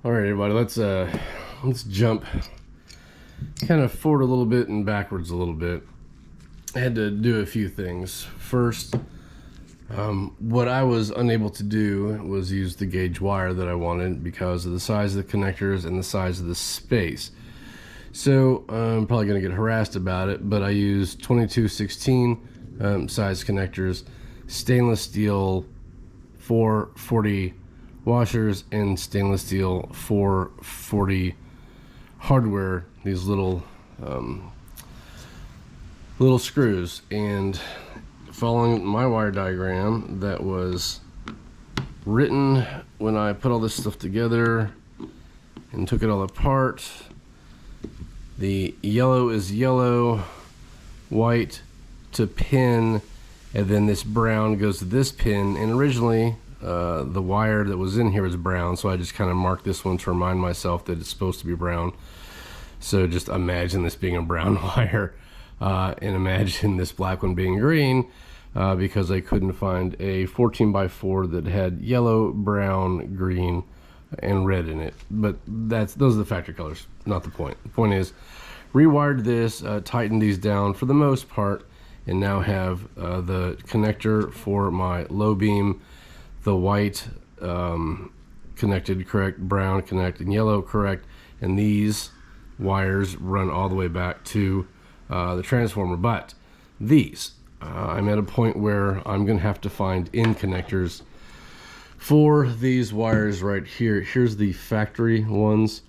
All right, everybody, let's jump kind of forward a little bit and backwards a little bit. I had to do a few things. First, what I was unable to do was use the gauge wire that I wanted because of the size of the connectors and the size of the space. So I'm probably going to get harassed about it, but I used 22/16 size connectors, stainless steel 440 washers, and stainless steel 440 hardware, these little screws. And following my wire diagram that was written when I put all this stuff together and took it all apart, the yellow is yellow, white to pin, and then this brown goes to this pin. And originally the wire that was in here was brown, so I just kind of marked this one to remind myself that it's supposed to be brown. So just imagine this being a brown wire, and imagine this black one being green, because I couldn't find a 14x4 that had yellow, brown, green, and red in it. But those are the factory colors, not the point. The point is, rewired this, tightened these down for the most part, and now have the connector for my low beam, the white connected correct, brown connected, yellow correct, and these wires run all the way back to the transformer. But these, I'm at a point where I'm going to have to find in connectors for these wires right here. Here's the factory ones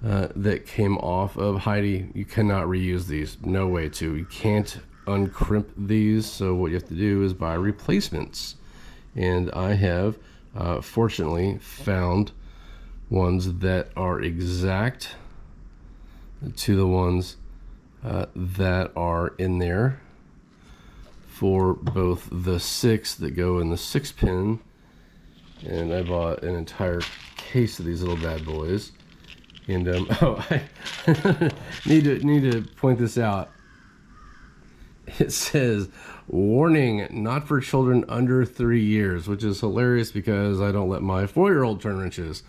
that came off of Heidi. You cannot reuse these, no way to. You can't uncrimp these, so what you have to do is buy replacements. And I have fortunately found ones that are exact to the ones that are in there for both the 6 that go in the 6-pin, and I bought an entire case of these little bad boys. And I need to point this out. It says, warning, not for children under 3 years, which is hilarious because I don't let my 4-year-old turn wrenches,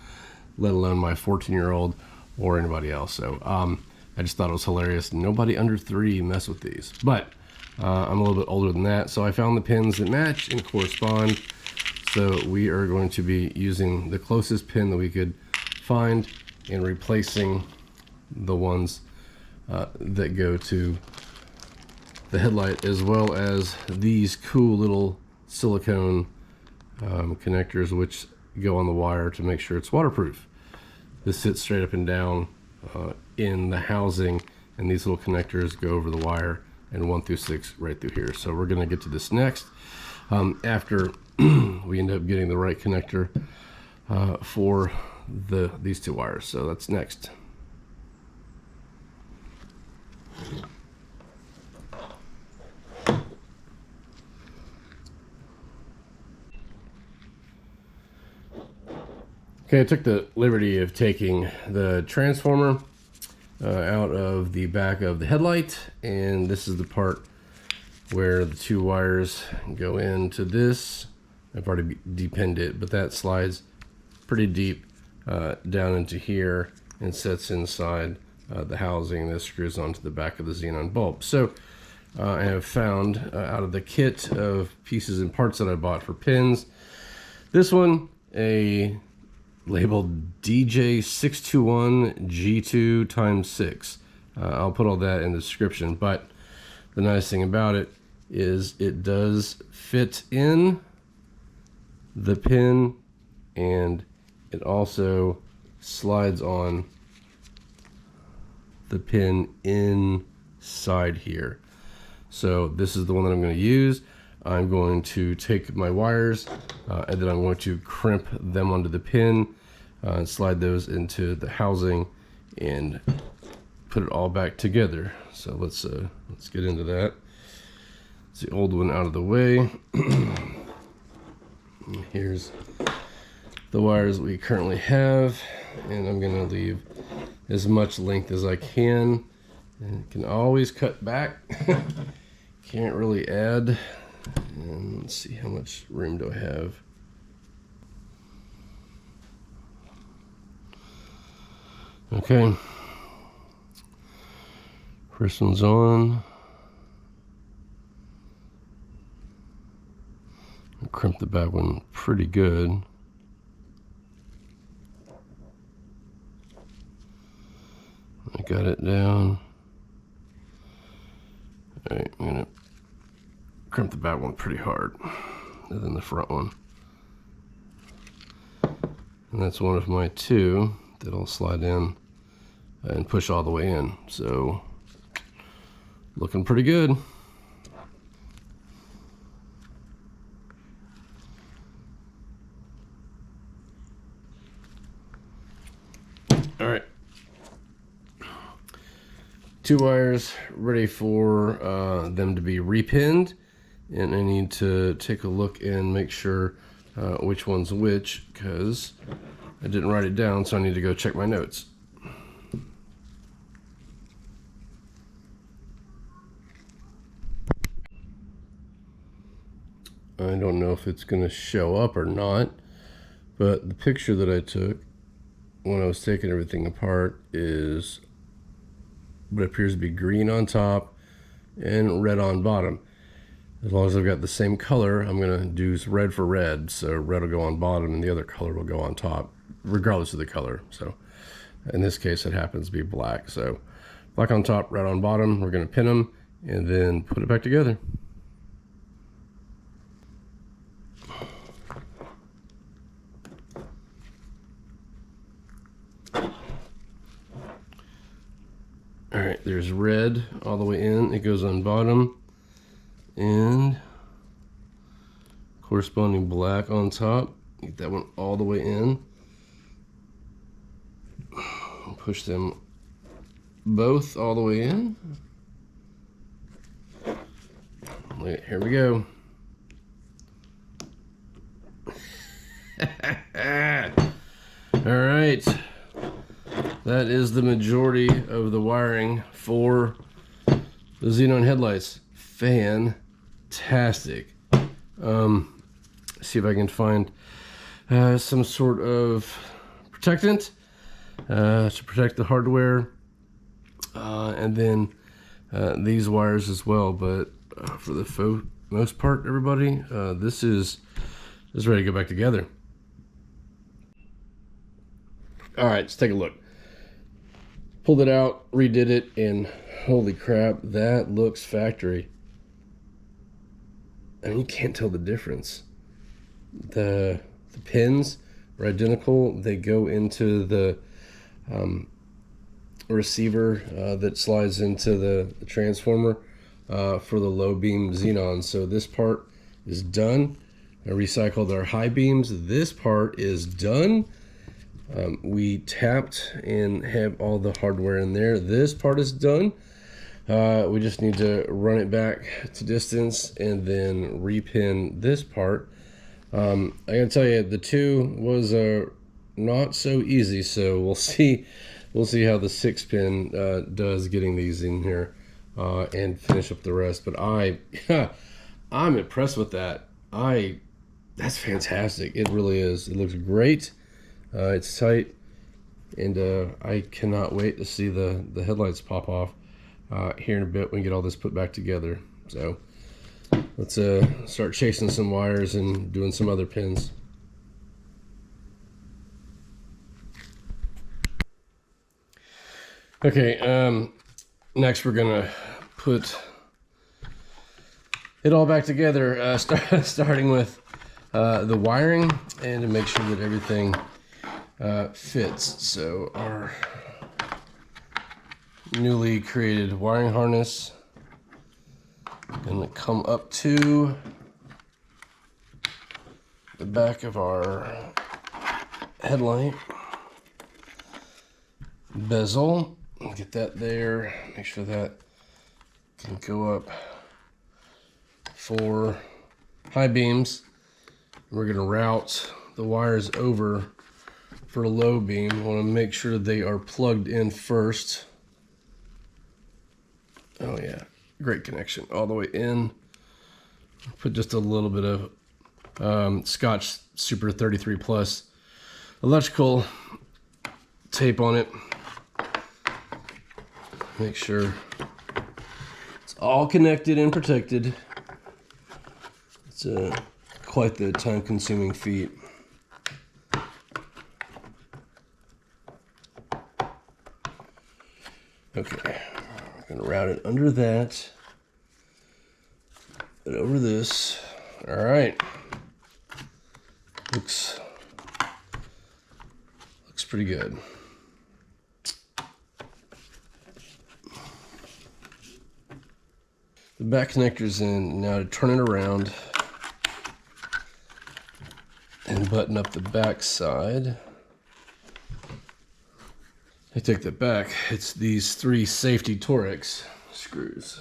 let alone my 14-year-old or anybody else. So I just thought it was hilarious. Nobody under 3 mess with these. But I'm a little bit older than that, so I found the pins that match and correspond. So we are going to be using the closest pin that we could find and replacing the ones that go to the headlight, as well as these cool little silicone connectors which go on the wire to make sure it's waterproof. This sits straight up and down in the housing, and these little connectors go over the wire, and 1 through 6 right through here. So we're going to get to this next after we end up getting the right connector for these 2 wires. So that's next. Okay, I took the liberty of taking the transformer out of the back of the headlight, and this is the part where the 2 wires go into this. I've already depinned it, but that slides pretty deep down into here and sets inside the housing that screws onto the back of the Xenon bulb. So I have found out of the kit of pieces and parts that I bought for pins, this one, a labeled DJ621 G2 × 6. I'll put all that in the description, but the nice thing about it is it does fit in the pin, and it also slides on the pin inside here. So this is the one that I'm going to use. I'm going to take my wires and then I'm going to crimp them onto the pin and slide those into the housing and put it all back together. So let's get into that. It's the old one out of the way. Here's the wires we currently have, and I'm going to leave as much length as I can, and can always cut back. Can't really add. And let's see, how much room do I have? Okay, first one's on. I crimped the back one pretty good. I got it down. All right, I'm gonna crimp the back one pretty hard, and then the front one. And that's one of my two that I'll slide in and push all the way in. So, looking pretty good. All right. 2 wires ready for them to be repinned. And I need to take a look and make sure which one's which, because I didn't write it down, so I need to go check my notes. I don't know if it's going to show up or not, but the picture that I took when I was taking everything apart is what appears to be green on top and red on bottom. As long as I've got the same color, I'm going to do red for red. So red will go on bottom and the other color will go on top, regardless of the color. So in this case, it happens to be black. So black on top, red on bottom. We're going to pin them and then put it back together. All right, there's red all the way in. It goes on bottom. And corresponding black on top. Get that one all the way in. Push them both all the way in. Wait, here we go. All right. That is the majority of the wiring for the Xenon headlights. Fantastic. See if I can find some sort of protectant to protect the hardware, and then these wires as well. But for the most part, everybody, this is ready to go back together. All right, let's take a look. Pulled it out, redid it, and holy crap, that looks factory. I mean, you can't tell the difference. The pins are identical. They go into the receiver that slides into the transformer for the low beam Xenon. So this part is done. I recycled our high beams. This part is done. We tapped and have all the hardware in there. This part is done. We just need to run it back to distance and then repin this part. I gotta tell you, the 2 was not so easy, so we'll see how the 6-pin does getting these in here and finish up the rest. But I'm impressed with that. That's fantastic. It really is. It looks great. It's tight, and I cannot wait to see the headlights pop off here in a bit when we get all this put back together. So let's start chasing some wires and doing some other pins. Okay, next we're gonna put it all back together, starting with the wiring, and to make sure that everything fits. So our newly created wiring harness gonna come up to the back of our headlight bezel. Get that there, make sure that can go up for high beams. We're gonna route the wires over for low beam. I want to make sure they are plugged in first. Oh yeah, great connection all the way in. Put just a little bit of Scotch Super 33 Plus electrical tape on it. make sure it's all connected and protected. It's quite the time-consuming feat. Okay, we're gonna route it under that, but over this. All right, looks pretty good. The back connector's in. Now to turn it around and button up the back side. I take that back. It's these 3 safety Torx screws.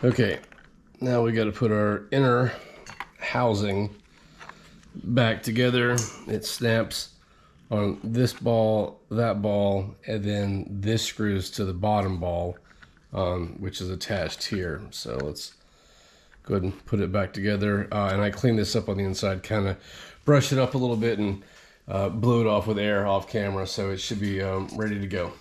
Okay, now we got to put our inner housing back together. It snaps on this ball, that ball, and then this screws to the bottom ball, which is attached here. So let's go ahead and put it back together. And I cleaned this up on the inside, kind of brushed it up a little bit and blew it off with air off camera, so it should be ready to go.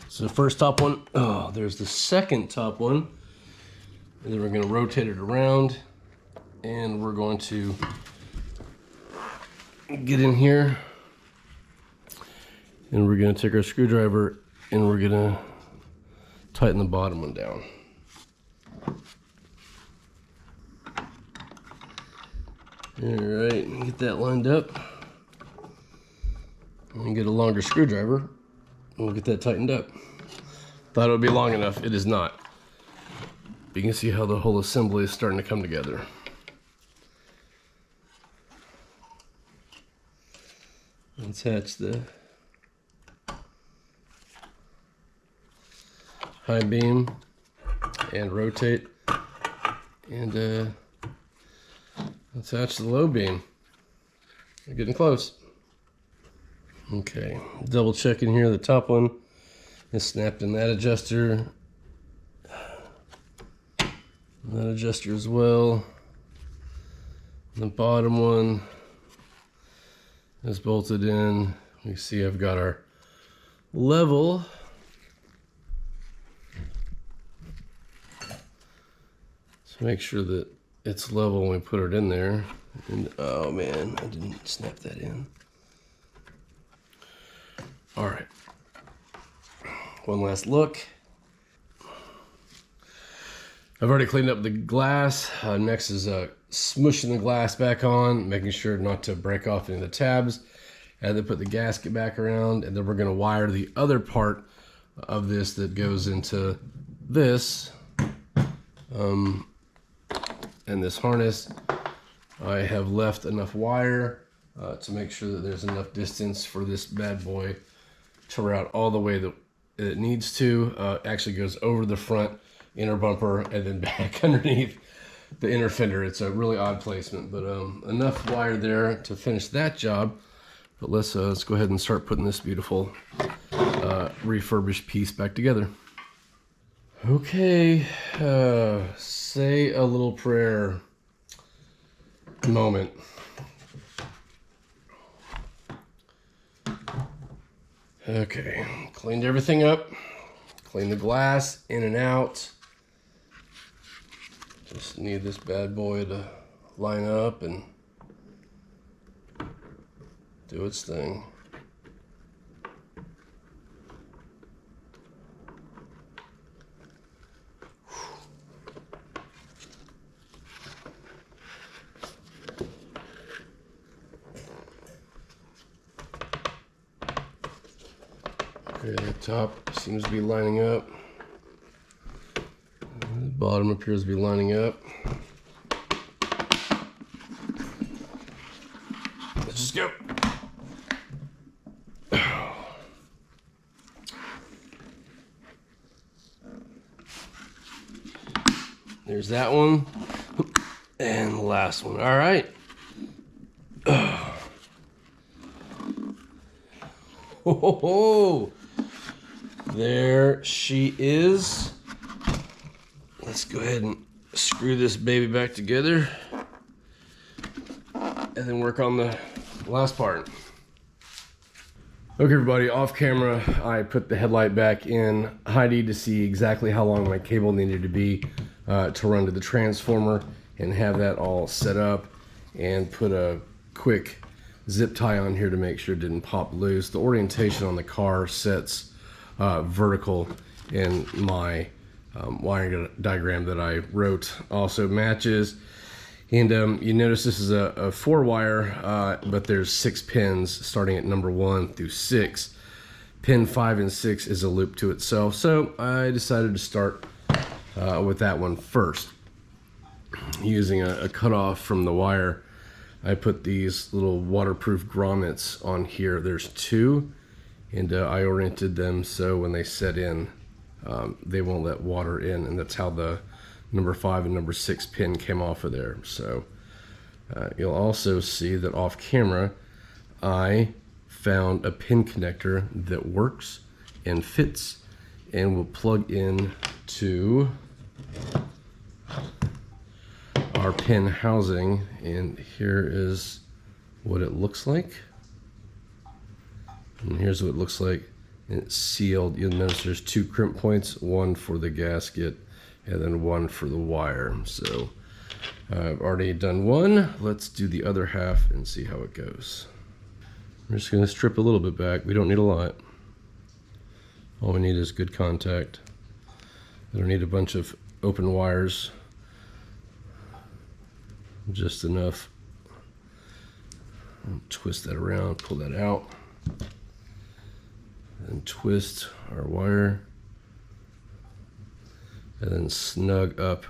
So the first top one, oh, there's the second top one. And then we're going to rotate it around and we're going to get in here and we're going to take our screwdriver and we're going to tighten the bottom one down. All right, get that lined up and get a longer screwdriver. We'll get that tightened up. Thought it would be long enough. It is not. You can see how the whole assembly is starting to come together. Attach the high beam and rotate and attach the low beam. We're getting close. Okay, double checking here. The top one is snapped in that adjuster. That adjuster as well. The bottom one is bolted in. You see I've got our level. So make sure that it's level when we put it in there. And oh man, I didn't snap that in. All right, one last look. I've already cleaned up the glass. Next is smushing the glass back on, making sure not to break off any of the tabs, and then put the gasket back around, and then we're gonna wire the other part of this that goes into this, and this harness. I have left enough wire to make sure that there's enough distance for this bad boy to route all the way that it needs to. Actually goes over the front inner bumper and then back underneath the inner fender. It's a really odd placement, but enough wire there to finish that job. But let's go ahead and start putting this beautiful refurbished piece back together. Okay, say a little prayer moment. Okay, cleaned everything up, cleaned the glass in and out. Just need this bad boy to line up and do its thing. Okay, the top seems to be lining up. The bottom appears to be lining up. Let's just go. There's that one. And the last one. All right. Oh, there she is. Let's go ahead and screw this baby back together and then work on the last part. Okay, everybody, off camera, I put the headlight back in Heidi to see exactly how long my cable needed to be to run to the transformer, and have that all set up, and put a quick zip tie on here to make sure it didn't pop loose. The orientation on the car sets vertical, and my wiring diagram that I wrote also matches. And you notice this is a 4-wire, but there's 6 pins starting at number 1 through 6. Pin 5 and 6 is a loop to itself, so I decided to start with that one first. Using a cutoff from the wire, I put these little waterproof grommets on here. There's 2, and I oriented them so when they set in, they won't let water in, and that's how the number 5 and number 6 pin came off of there. So you'll also see that off camera, I found a pin connector that works and fits and will plug in to our pin housing. And here is what it looks like. And here's what it looks like. And it's sealed. You'll notice there's 2 crimp points, one for the gasket and then one for the wire. So I've already done one. Let's do the other half and see how it goes. We're just gonna strip a little bit back. We don't need a lot. All we need is good contact. I don't need a bunch of open wires. Just enough. I'll twist that around, pull that out, and twist our wire. And then snug up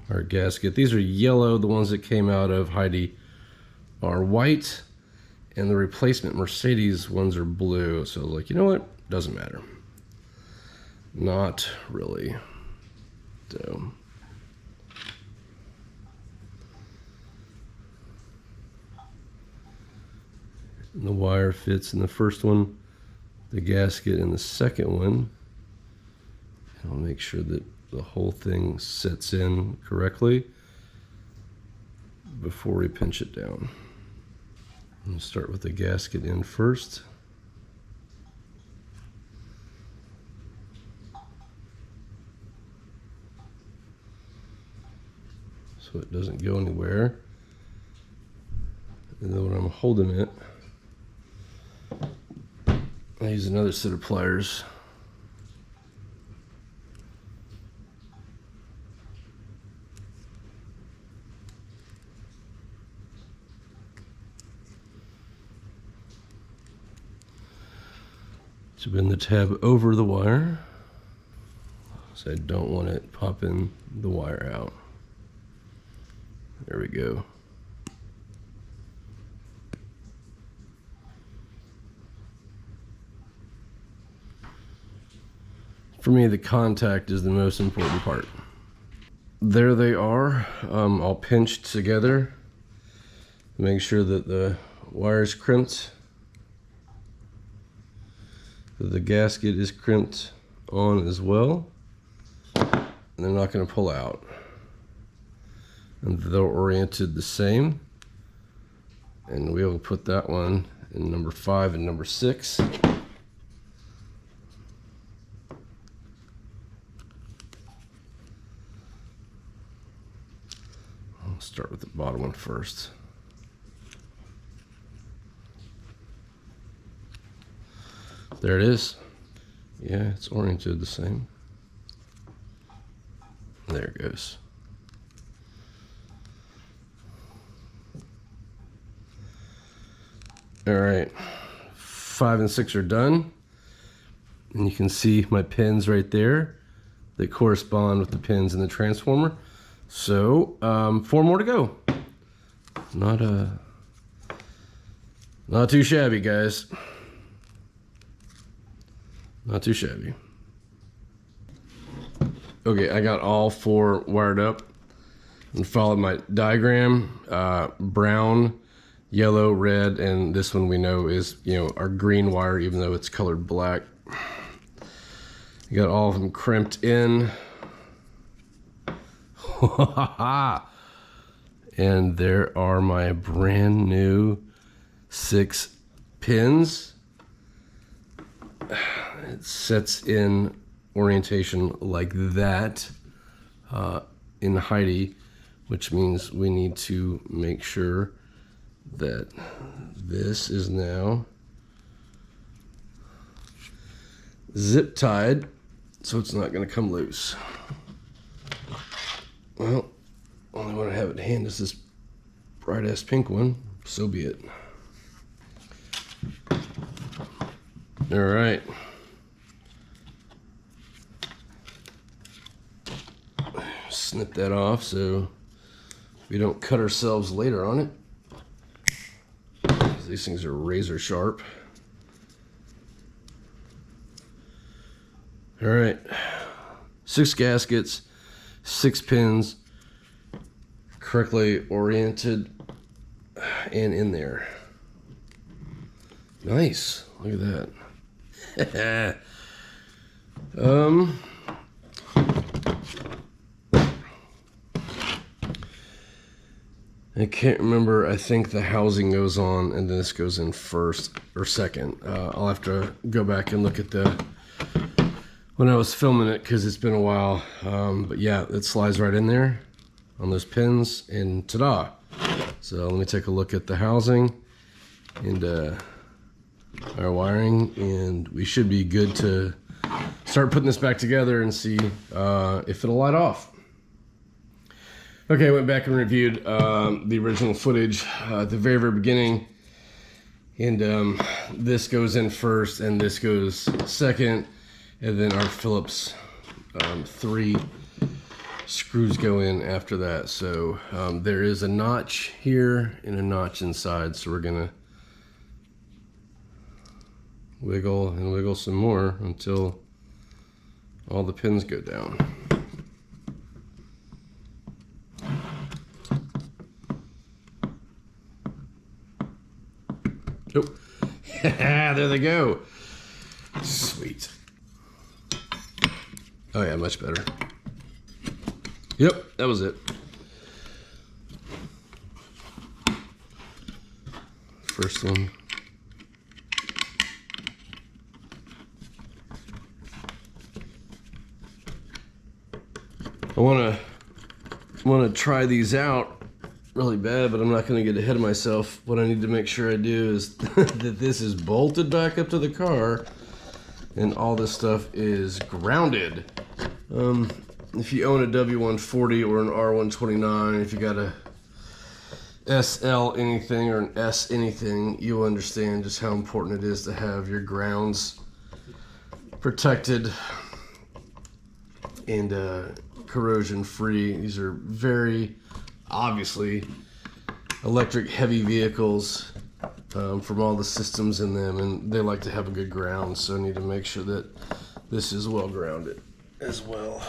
our gasket. These are yellow. The ones that came out of Heidi are white, and the replacement Mercedes ones are blue. So I was like, you know what? Doesn't matter. Not really. So and the wire fits in the first one, the gasket in the second one. I'll make sure that the whole thing sets in correctly before we pinch it down. I'm gonna start with the gasket in first. So it doesn't go anywhere. And then when I'm holding it, I use another set of pliers. To bend the tab over the wire, so I don't want it popping the wire out. There we go. For me, the contact is the most important part. There they are, all pinched together. Make sure that the wire's crimped. The gasket is crimped on as well, and they're not going to pull out, and they're oriented the same. And we will put that one in number 5 and number 6. I'll start with the bottom one first. There it is. Yeah, it's oriented the same. There it goes. All right, 5 and 6 are done. And you can see my pins right there that correspond with the pins in the transformer. So 4 more to go. Not too shabby, guys. Not too shabby. Okay, I got all 4 wired up and followed my diagram. Brown, yellow, red, and this one we know is, you know, our green wire, even though it's colored black. You got all of them crimped in. And there are my brand new 6 pins. It sets in orientation like that in Heidi, which means we need to make sure that this is now zip tied so it's not going to come loose. Well, only one I have at hand is this bright ass pink one, so be it. All right. Snip that off so we don't cut ourselves later on it. These things are razor sharp. All right, 6 gaskets, 6 pins, correctly oriented and in there. Nice, look at that. I can't remember. I think the housing goes on and then this goes in first or second. I'll have to go back and look at when I was filming it because it's been a while. But yeah, it slides right in there on those pins and ta-da. So let me take a look at the housing and our wiring, and we should be good to start putting this back together and see if it'll light off. Okay, I went back and reviewed the original footage at the very, very beginning. And this goes in first and this goes second. And then our Phillips 3 screws go in after that. So there is a notch here and a notch inside. So we're gonna wiggle and wiggle some more until all the pins go down. Oh, there they go. Sweet. Oh yeah, much better. Yep, that was it. First one. I want to try these out really bad, but I'm not going to get ahead of myself. What I need to make sure I do is that this is bolted back up to the car and all this stuff is grounded. If you own a W140 or an R129, if you got a SL anything or an S anything, you'll understand just how important it is to have your grounds protected and corrosion free. These are very obviously electric heavy vehicles from all the systems in them, and they like to have a good ground, so I need to make sure that this is well grounded as well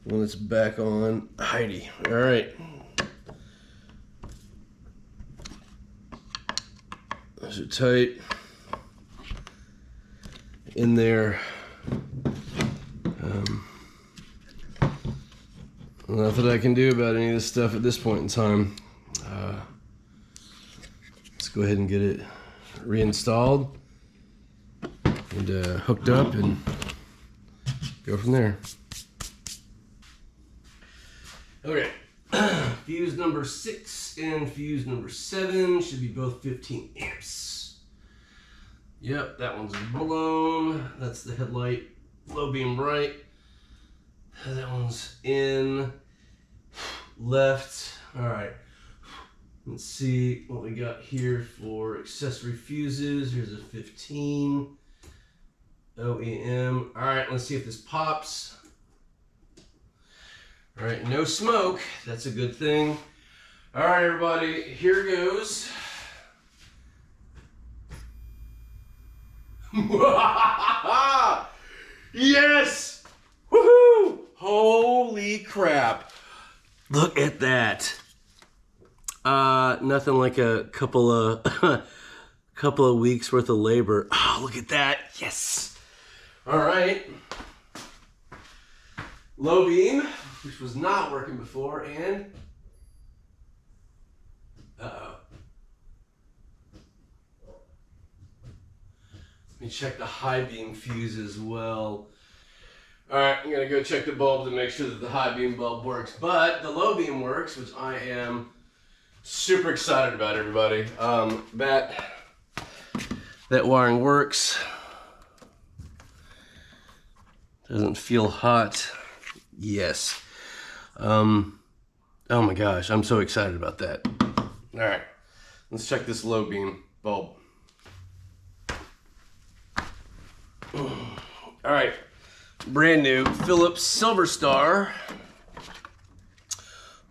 when it's back on Heidi. All right, those are tight in there. Nothing I can do about any of this stuff at this point in time. Let's go ahead and get it reinstalled and hooked up and go from there. Okay, fuse number 6 and fuse number 7 should be both 15 amps. Yep, that one's blown. That's the headlight, low beam right. That one's in, left. All right, let's see what we got here for accessory fuses. Here's a 15 OEM. All right, let's see if this pops. All right, no smoke. That's a good thing. All right, everybody, here goes. Yes! Woohoo! Holy crap. Look at that. Nothing like a couple of weeks worth of labor. Oh, look at that. Yes. All right. Low beam, which was not working before, and uh-oh. Let me check the high beam fuse as well. All right, I'm gonna go check the bulb to make sure that the high beam bulb works, but the low beam works, which I am super excited about, everybody. That wiring works. Doesn't feel hot. Yes. Oh my gosh, I'm so excited about that. All right, let's check this low beam bulb. All right, brand new Philips Silver Star,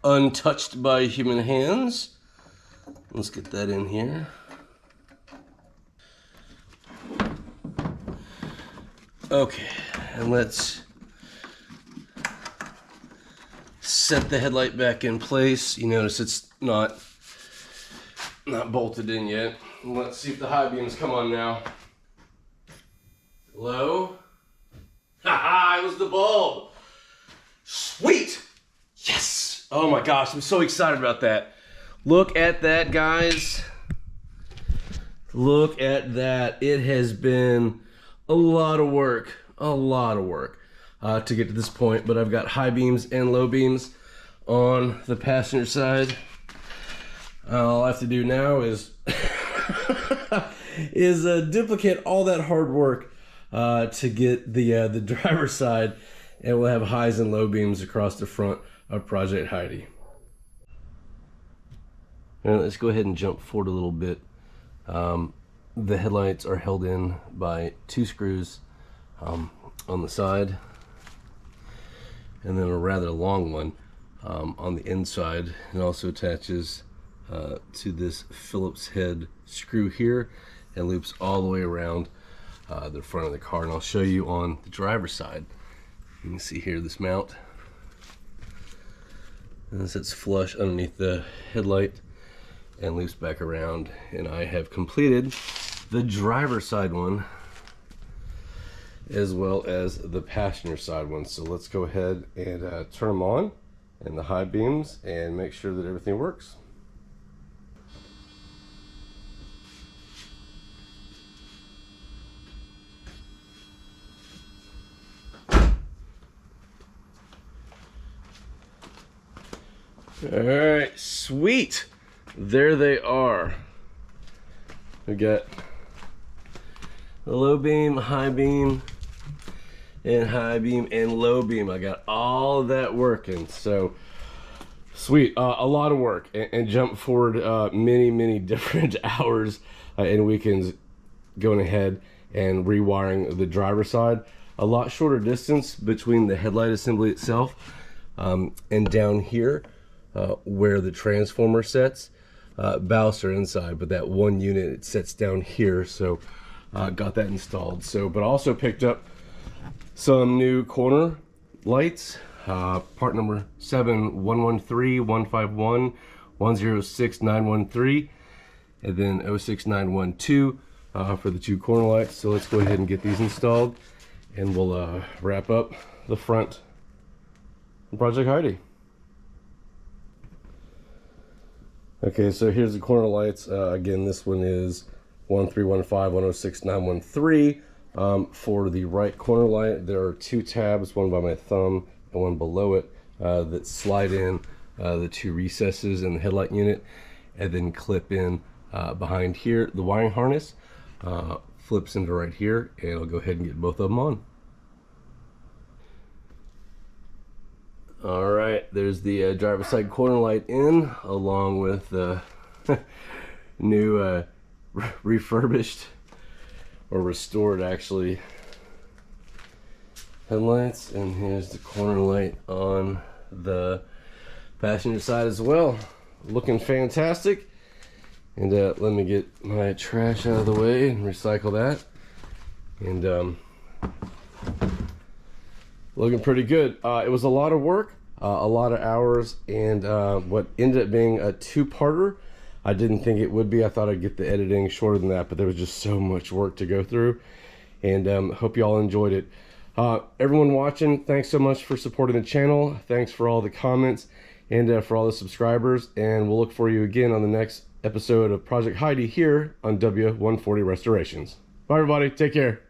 untouched by human hands. Let's get that in here. Okay, and let's set the headlight back in place. You notice it's not bolted in yet. Let's see if the high beams come on now. Low. Haha, it was the bulb. Sweet. Yes. Oh my gosh, I'm so excited about that. Look at that, guys. Look at that. It has been a lot of work to get to this point, but I've got high beams and low beams on the passenger side. All I have to do now is duplicate all that hard work to get the driver's side, and we'll have highs and low beams across the front of Project Heidi. Now let's go ahead and jump forward a little bit. The headlights are held in by 2 screws on the side, and then a rather long one on the inside. It also attaches to this Phillips head screw here and loops all the way around the front of the car. And I'll show you on the driver's side. You can see here this mount, and this sits flush underneath the headlight and loops back around. And I have completed the driver's side one as well as the passenger side one. So let's go ahead and turn them on, and the high beams, and make sure that everything works. All right, sweet. There they are. We got the low beam, high beam, and high beam and low beam. I got all of that working. So sweet. A lot of work, and jump forward many different hours and weekends going ahead and rewiring the driver's side. A lot shorter distance between the headlight assembly itself and down here where the transformer sets. Ballast are inside, but that one unit, it sets down here. So got that installed. So, but also picked up some new corner lights, part number 7113151106913, and then 06912 for the 2 corner lights. So let's go ahead and get these installed, and we'll wrap up the front of Project Heidi. Okay, so here's the corner lights. Again, this one is 13151069113. For the right corner light, there are 2 tabs, one by my thumb and one below it, that slide in the 2 recesses in the headlight unit, and then clip in behind here. The wiring harness flips into right here, and I'll go ahead and get both of them on. All right, there's the driver's side corner light in, along with the new refurbished, or restored actually, headlights. And here's the corner light on the passenger side as well, looking fantastic. And let me get my trash out of the way and recycle that. And Looking pretty good. It was a lot of work, a lot of hours, and what ended up being a two-parter. I didn't think it would be. I thought I'd get the editing shorter than that, but there was just so much work to go through, and hope you all enjoyed it. Everyone watching, thanks so much for supporting the channel. Thanks for all the comments and for all the subscribers, and we'll look for you again on the next episode of Project Heidi here on W140 Restorations. Bye everybody, take care.